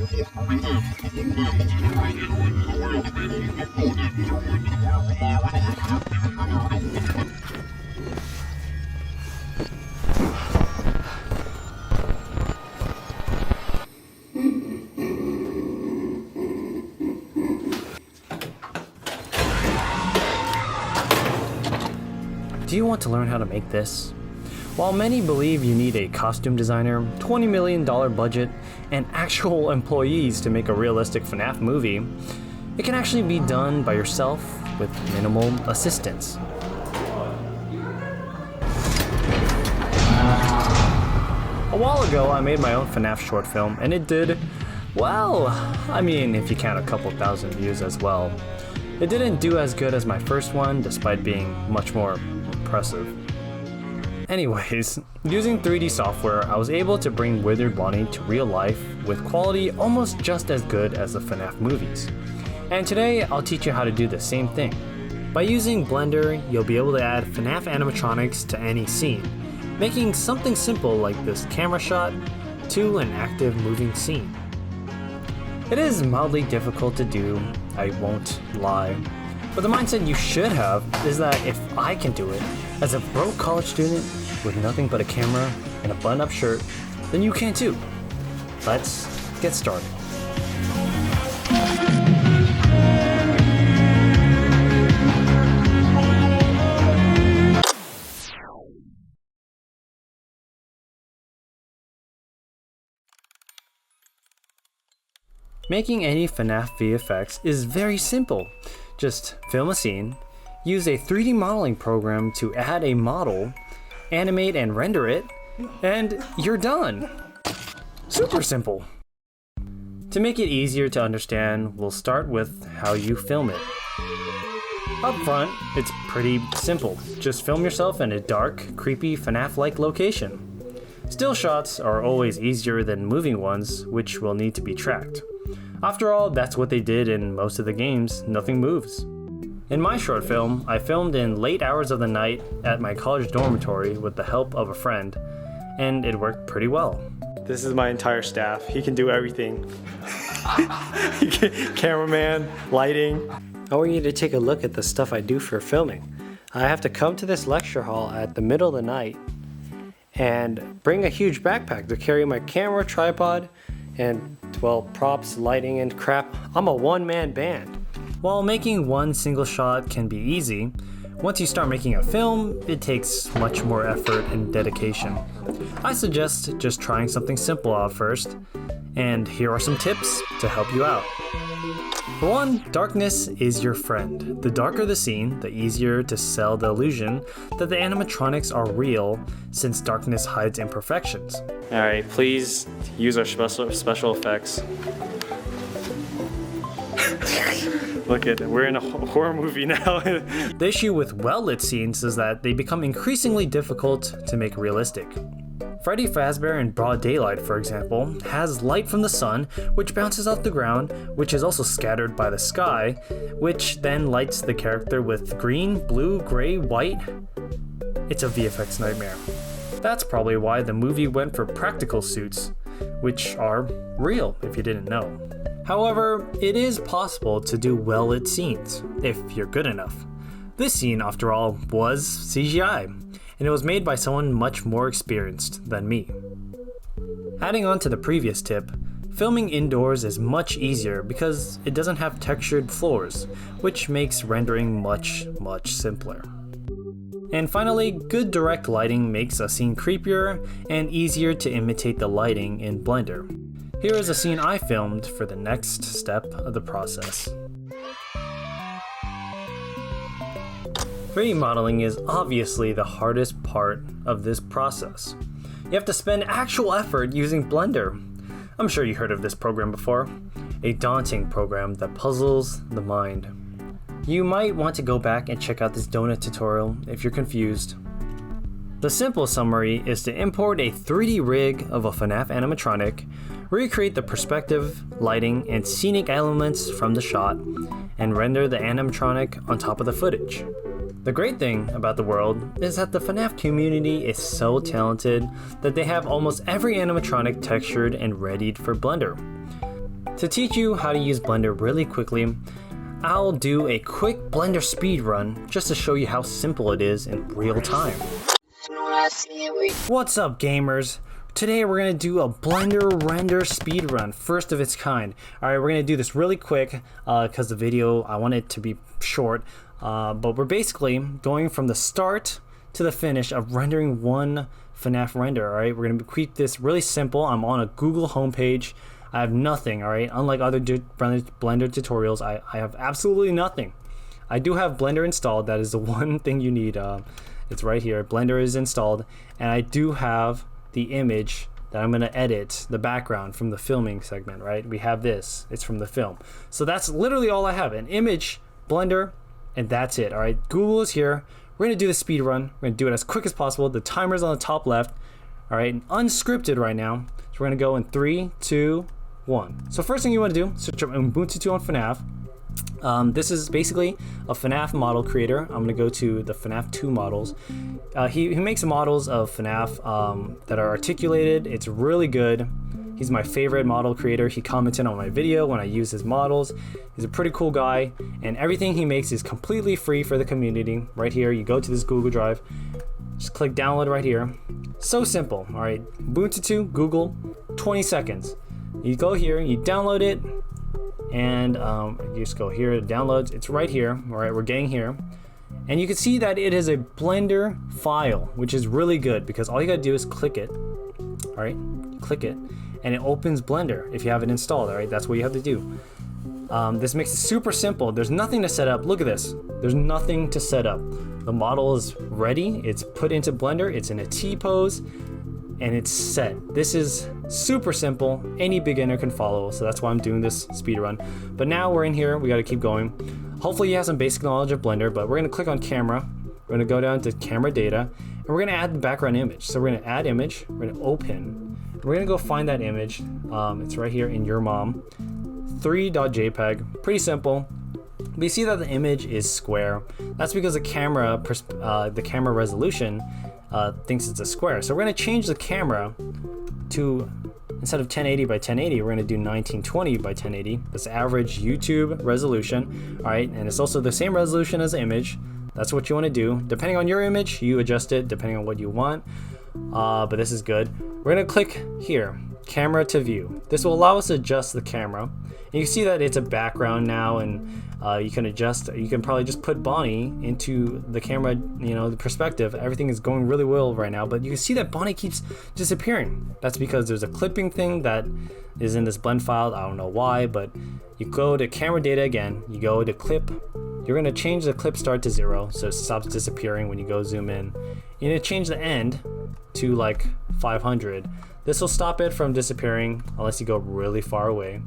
Do you want to learn how to make this? While many believe you need a costume designer, $20 million budget, and actual employees to make a realistic FNAF movie, it can actually be done by yourself with minimal assistance. A while ago, I made my own FNAF short film, and it did, well, I mean, if you count a couple thousand views as well. It didn't do as good as my first one, despite being much more impressive. Anyways, using 3D software, I was able to bring Withered Bonnie to real life with quality almost just as good as the FNAF movies. And today, I'll teach you how to do the same thing. By using Blender, you'll be able to add FNAF animatronics to any scene, making something simple like this camera shot to an active moving scene. It is mildly difficult to do, I won't lie, but the mindset you should have is that if I can do it, as a broke college student with nothing but a camera and a button-up shirt, then you can too. Let's get started. Making any FNAF VFX is very simple. Just film a scene, use a 3D modeling program to add a model, animate and render it, and you're done. Super simple. To make it easier to understand, we'll start with how you film it. Up front, it's pretty simple. Just film yourself in a dark, creepy FNAF-like location. Still shots are always easier than moving ones, which will need to be tracked. After all, that's what they did in most of the games, nothing moves. In my short film, I filmed in late hours of the night at my college dormitory with the help of a friend, and it worked pretty well. This is my entire staff. He can do everything. Cameraman, lighting. I want you to take a look at the stuff I do for filming. I have to come to this lecture hall at the middle of the night and bring a huge backpack to carry my camera, tripod, and, well, props, lighting, and crap. I'm a one-man band. While making one single shot can be easy, once you start making a film, it takes much more effort and dedication. I suggest just trying something simple out first, and here are some tips to help you out. For one, darkness is your friend. The darker the scene, the easier to sell the illusion that the animatronics are real, since darkness hides imperfections. Alright, please use our special effects. Look at it, we're in a horror movie now. The issue with well-lit scenes is that they become increasingly difficult to make realistic. Freddy Fazbear in broad daylight, for example, has light from the sun, which bounces off the ground, which is also scattered by the sky, which then lights the character with green, blue, gray, white. It's a VFX nightmare. That's probably why the movie went for practical suits, which are real if you didn't know. However, it is possible to do well-lit scenes, if you're good enough. This scene, after all, was CGI, and it was made by someone much more experienced than me. Adding on to the previous tip, filming indoors is much easier because it doesn't have textured floors, which makes rendering much simpler. And finally, good direct lighting makes a scene creepier and easier to imitate the lighting in Blender. Here is a scene I filmed for the next step of the process. 3D modeling is obviously the hardest part of this process. You have to spend actual effort using Blender. I'm sure you heard of this program before. A daunting program that puzzles the mind. You might want to go back and check out this donut tutorial if you're confused. The simple summary is to import a 3D rig of a FNAF animatronic, recreate the perspective, lighting, and scenic elements from the shot, and render the animatronic on top of the footage. The great thing about the world is that the FNAF community is so talented that they have almost every animatronic textured and readied for Blender. To teach you how to use Blender really quickly, I'll do a quick Blender speed run just to show you how simple it is in real time. What's up, gamers? Today we're going to do a Blender render speed run, first of its kind. Alright, we're going to do this really quick because the video, I want it to be short. But we're basically going from the start to the finish of rendering one FNAF render. Alright, we're going to keep this really simple. I'm on a Google homepage. I have nothing, alright? Unlike other Blender tutorials, I have absolutely nothing. I do have Blender installed. That is the one thing you need. It's right here. Blender is installed. And I do have the image that I'm going to edit, the background from the filming segment, right? We have this. It's from the film. So that's literally all I have. An image, Blender, and that's it, alright? Google is here. We're going to do the speed run. We're going to do it as quick as possible. The timer's on the top left. Alright, unscripted right now. So we're going to go in 3, 2, 1. So first thing you want to do, search up Ubuntutu on FNAF. This is basically a FNAF model creator. I'm going to go to the FNAF 2 models. He makes models of FNAF that are articulated. It's really good. He's my favorite model creator. He commented on my video when I use his models. He's a pretty cool guy, and everything he makes is completely free for the community. Right here, you go to this Google Drive, just click download right here. So simple, all right? Ubuntutu, Google, 20 seconds. You go here, you download it, and you just go here to downloads. It's right here, all right? We're getting here. And you can see that it is a Blender file, which is really good because all you gotta do is click it, all right? Click it, and it opens Blender if you have it installed, all right? That's what you have to do. This makes it super simple. There's nothing to set up. Look at this. There's nothing to set up. The model is ready. It's put into Blender. It's in a T pose, and it's set. This is super simple. Any beginner can follow, so that's why I'm doing this speed run. But now we're in here. We got to keep going. Hopefully you have some basic knowledge of Blender, but we're going to click on camera. We're going to go down to camera data, and we're going to add the background image. So we're going to add image. We're going to open. We're going to go find that image. It's right here in Your Mom. 3.jpg. Pretty simple. But you see that the image is square. That's because the camera resolution thinks it's a square. So we're going to change the camera to, instead of 1080 by 1080, we're going to do 1920 by 1080. That's average YouTube resolution. All right, and it's also the same resolution as the image. That's what you want to do. Depending on your image, you adjust it depending on what you want. But this is good. We're going to click here, camera to view. This will allow us to adjust the camera. And you can see that it's a background now, and you can adjust. You can probably just put Bonnie into the camera, the perspective. Everything is going really well right now, but you can see that Bonnie keeps disappearing. That's because there's a clipping thing that is in this blend file. I don't know why, but you go to camera data again. You go to clip. You're going to change the clip start to 0, so it stops disappearing when you go zoom in. You're going to change the end to like 500. This will stop it from disappearing unless you go really far away.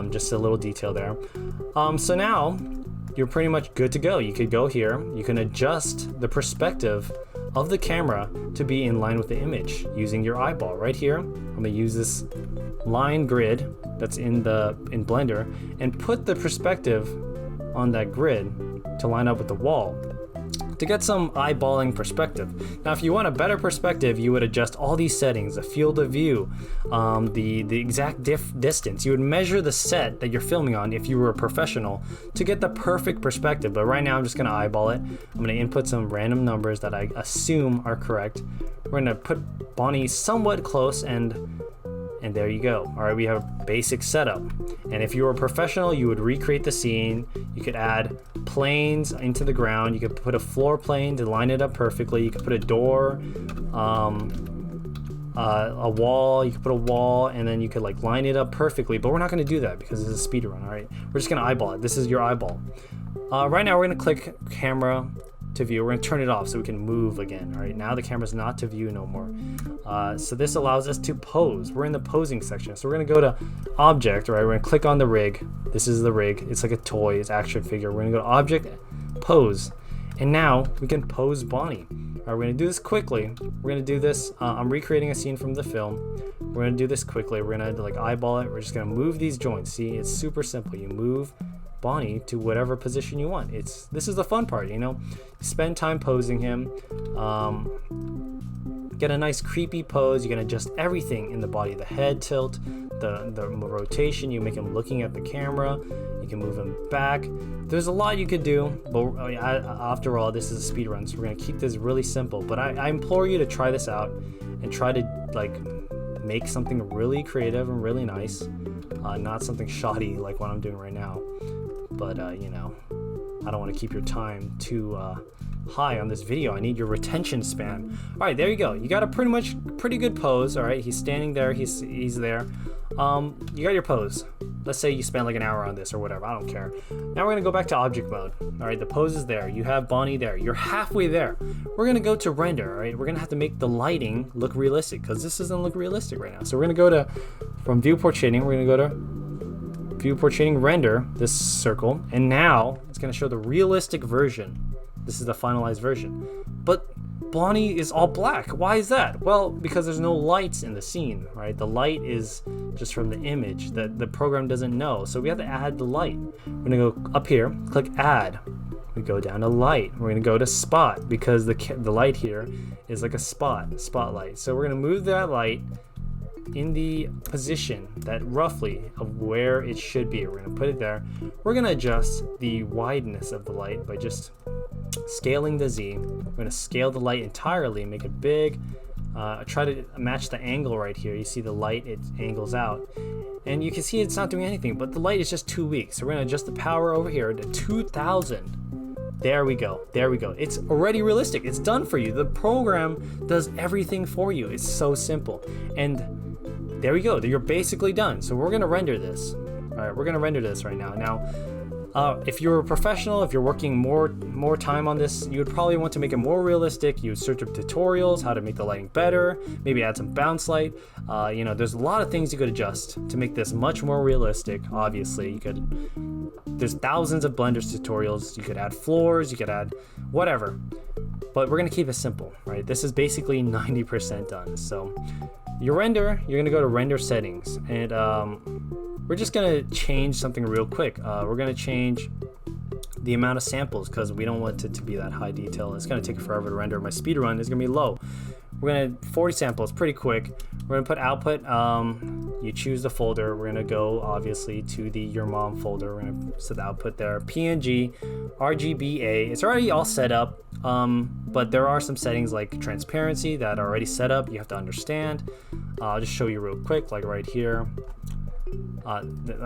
Just a little detail there. So now you're pretty much good to go. You could go here. You can adjust the perspective of the camera to be in line with the image using your eyeball. Right here, I'm going to use this line grid that's in Blender and put the perspective on that grid to line up with the wall to get some eyeballing perspective. Now if you want a better perspective, you would adjust all these settings, the field of view, the exact distance. You would measure the set that you're filming on if you were a professional to get the perfect perspective. But right now I'm just going to eyeball it. I'm going to input some random numbers that I assume are correct. We're going to put Bonnie somewhat close, and there you go. All right, we have a basic setup. And if you were a professional, you would recreate the scene. You could add planes into the ground. You could put a floor plane to line it up perfectly. You could put a door, a wall. You could put a wall, and then you could like line it up perfectly. But we're not going to do that because it's a speed run. All right, we're just going to eyeball it. This is your eyeball. Right now, we're going to click camera to view. We're going to turn it off so we can move again. All right, now the camera's not to view no more. So this allows us to pose. We're in the posing section. So we're going to go to object, right? We're going to click on the rig. This is the rig. It's like a toy. It's action figure. We're going to go to object, pose. And now we can pose Bonnie. All right, we're going to do this quickly. We're going to do this. I'm recreating a scene from the film. We're going to do this quickly. We're going to like eyeball it. We're just going to move these joints. See, it's super simple. You move Bonnie to whatever position you want. This is the fun part, spend time posing him, get a nice creepy pose. You can adjust everything in the body, the head tilt, the rotation, you make him looking at the camera, you can move him back. There's a lot you could do, but after all, this is a speed run, so we're gonna keep this really simple. But I implore you to try this out and try to like make something really creative and really nice, not something shoddy like what I'm doing right now. But you know, I don't want to keep your time too high on this video. I need your retention span. All right, there you go. You got a pretty good pose. All right, he's standing there. He's there. You got your pose. Let's say you spent like an hour on this or whatever. I don't care. Now we're gonna go back to object mode. All right, the pose is there. You have Bonnie there. You're halfway there. We're gonna go to render. All right, we're gonna have to make the lighting look realistic because this doesn't look realistic right now. So we're gonna go to from viewport shading. We're gonna go to viewport shading, render this circle, and now it's gonna show the realistic version. This is the finalized version. But Bonnie is all black. Why is that? Well, because there's no lights in the scene, right? The light is just from the image that the program doesn't know. So we have to add the light. We're gonna go up here, click add. We go down to light. We're gonna go to spot because the light here is like a spotlight. So we're gonna move that light in the position that roughly of where it should be. We're gonna put it there. We're gonna adjust the wideness of the light by just scaling the Z. We're gonna scale the light entirely, make it big. Try to match the angle right here. You see the light, it angles out. And you can see it's not doing anything, but the light is just too weak. So we're gonna adjust the power over here to 2000. There we go. It's already realistic. It's done for you. The program does everything for you. It's so simple. And there we go. You're basically done. So we're gonna render this. All right, we're gonna render this right now. Now, if you're a professional, if you're working more time on this, you would probably want to make it more realistic. You would search up tutorials, how to make the lighting better, maybe add some bounce light. You know, there's a lot of things you could adjust to make this much more realistic. Obviously, there's thousands of Blender's tutorials. You could add floors, you could add whatever. But we're gonna keep it simple, right? This is basically 90% done. So your render, you're gonna go to render settings, and we're just gonna change something real quick. We're gonna change the amount of samples because we don't want it to be that high detail. It's gonna take forever to render. My speed run is gonna be low. We're gonna 40 samples, pretty quick. We're gonna put output. You choose the folder. We're gonna go obviously to the your mom folder. We're gonna set the output there. PNG, RGBA. It's already all set up, but there are some settings like transparency that are already set up. You have to understand. I'll just show you real quick, like right here. I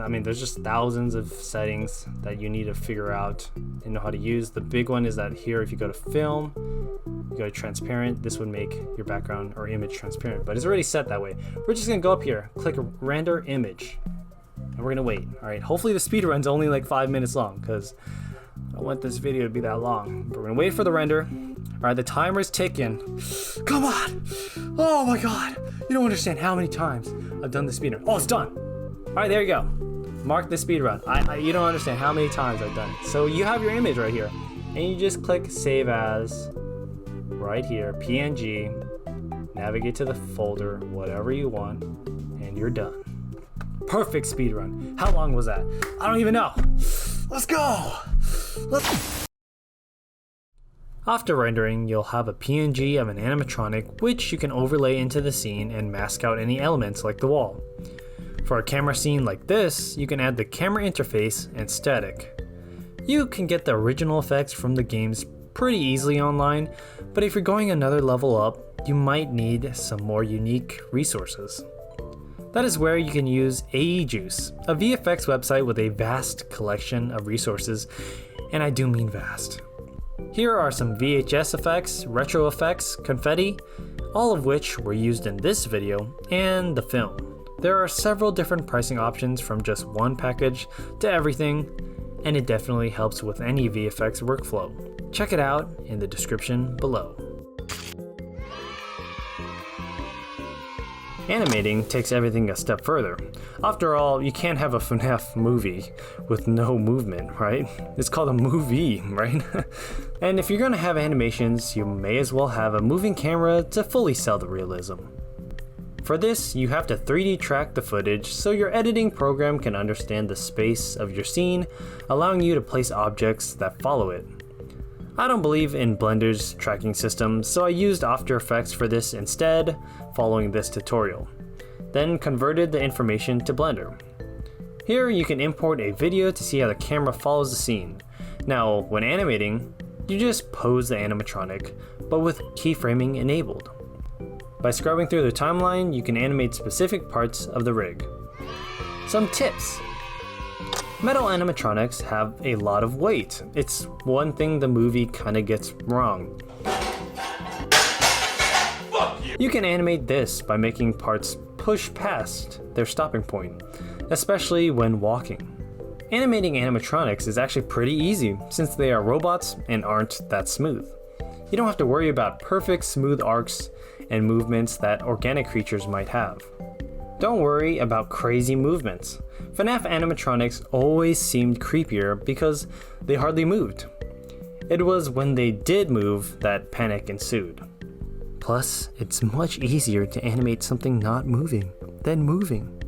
mean, there's just thousands of settings that you need to figure out and know how to use. The big one is that here, if you go to film, you go to transparent, this would make your background or image transparent, but it's already set that way. We're just gonna go up here, click render image, and we're gonna wait. All right, hopefully the speed run's only like 5 minutes long because I don't want this video to be that long. But we're gonna wait for the render. All right, the timer's ticking. Come on! Oh my God! You don't understand how many times I've done the speed run. Oh, it's done! All right, there you go. Mark the speed run. You don't understand how many times I've done it. So you have your image right here, and you just click save as right here, PNG, navigate to the folder, whatever you want, and you're done. Perfect speed run. How long was that? I don't even know. Let's go. After rendering, you'll have a PNG of an animatronic, which you can overlay into the scene and mask out any elements like the wall. For a camera scene like this, you can add the camera interface and static. You can get the original effects from the games pretty easily online, but if you're going another level up, you might need some more unique resources. That is where you can use AEjuice, a VFX website with a vast collection of resources, and I do mean vast. Here are some VHS effects, retro effects, confetti, all of which were used in this video and the film. There are several different pricing options from just one package to everything, and it definitely helps with any VFX workflow. Check it out in the description below. Animating takes everything a step further. After all, you can't have a FNAF movie with no movement, right? It's called a movie, right? And if you're gonna have animations, you may as well have a moving camera to fully sell the realism. For this, you have to 3D track the footage so your editing program can understand the space of your scene, allowing you to place objects that follow it. I don't believe in Blender's tracking system, so I used After Effects for this instead, following this tutorial. then converted the information to Blender. Here you can import a video to see how the camera follows the scene. Now, when animating, you just pose the animatronic, but with keyframing enabled. By scrubbing through the timeline, you can animate specific parts of the rig. Some tips. Metal animatronics have a lot of weight. It's one thing the movie kinda gets wrong. You can animate this by making parts push past their stopping point, especially when walking. Animating animatronics is actually pretty easy since they are robots and aren't that smooth. You don't have to worry about perfect smooth arcs and movements that organic creatures might have. Don't worry about crazy movements. FNAF animatronics always seemed creepier because they hardly moved. It was when they did move that panic ensued. Plus, it's much easier to animate something not moving than moving.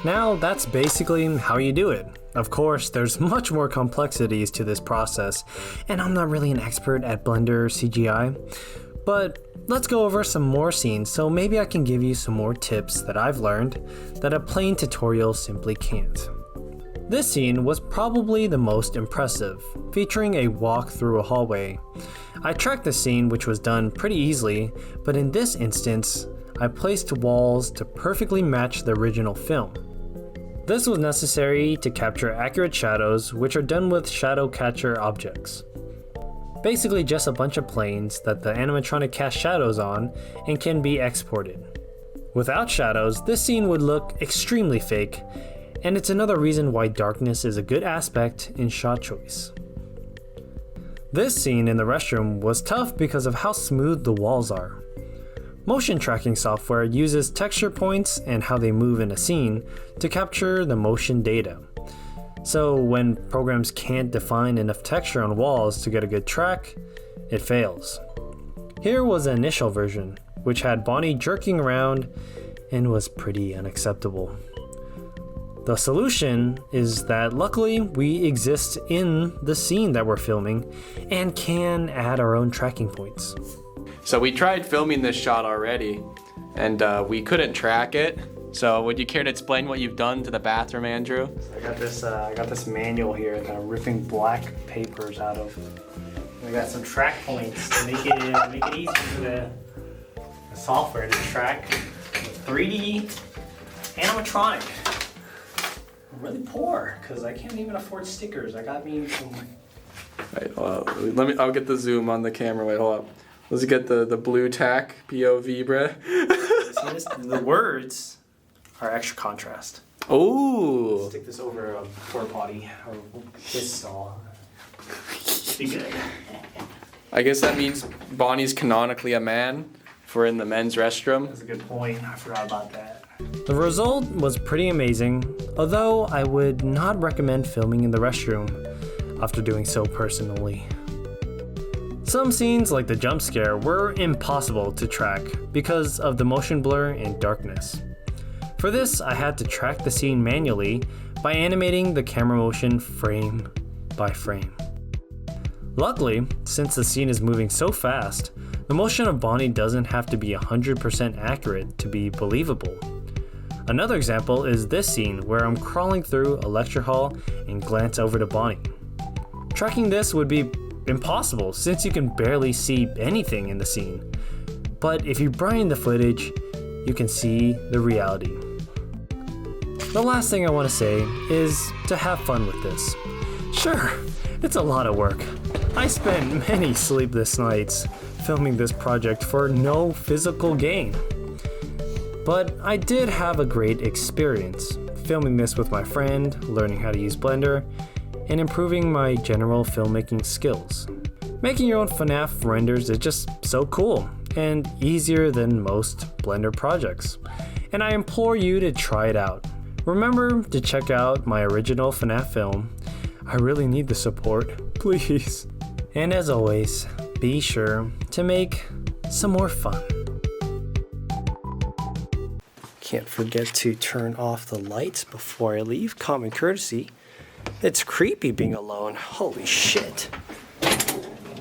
Now, that's basically how you do it. Of course, there's much more complexities to this process, and I'm not really an expert at Blender CGI, but let's go over some more scenes so maybe I can give you some more tips that I've learned that a plain tutorial simply can't. This scene was probably the most impressive, featuring a walk through a hallway. I tracked the scene, which was done pretty easily, but in this instance, I placed walls to perfectly match the original film. This was necessary to capture accurate shadows, which are done with shadow catcher objects. Basically just a bunch of planes that the animatronic casts shadows on and can be exported. Without shadows, this scene would look extremely fake, and it's another reason why darkness is a good aspect in shot choice. This scene in the restroom was tough because of how smooth the walls are. Motion tracking software uses texture points and how they move in a scene to capture the motion data. So when programs can't define enough texture on walls to get a good track, it fails. Here was the initial version, which had Bonnie jerking around and was pretty unacceptable. The solution is that luckily we exist in the scene that we're filming and can add our own tracking points. So we tried filming this shot already, and we couldn't track it. So would you care to explain what you've done to the bathroom, Andrew? I got this manual here that I'm ripping black papers out of. We got some track points to make it easy for the software to track the 3D animatronic. I'm really poor because I can't even afford stickers. I got me some. Wait, I'll get the zoom on the camera. Wait, hold up. Let's get the blue tack POV, bruh. The words are extra contrast. Oh. Stick this over a porta potty or this stall. Be good. I guess that means Bonnie's canonically a man if we're in the men's restroom. That's a good point. I forgot about that. The result was pretty amazing, although I would not recommend filming in the restroom after doing so personally. Some scenes, like the jump scare, were impossible to track because of the motion blur and darkness. For this, I had to track the scene manually by animating the camera motion frame by frame. Luckily, since the scene is moving so fast, the motion of Bonnie doesn't have to be 100% accurate to be believable. Another example is this scene where I'm crawling through a lecture hall and glance over to Bonnie. Tracking this would be impossible since you can barely see anything in the scene. But if you brine the footage, you can see the reality. The last thing I want to say is to have fun with this. Sure, it's a lot of work. I spent many sleepless nights filming this project for no physical gain. But I did have a great experience filming this with my friend, learning how to use Blender, and improving my general filmmaking skills. Making your own FNAF renders is just so cool and easier than most Blender projects, and I implore you to try it out. Remember to check out my original FNAF film. I really need the support, please. And as always, be sure to make some more fun. Can't forget to turn off the lights before I leave, common courtesy. It's creepy being alone, holy shit.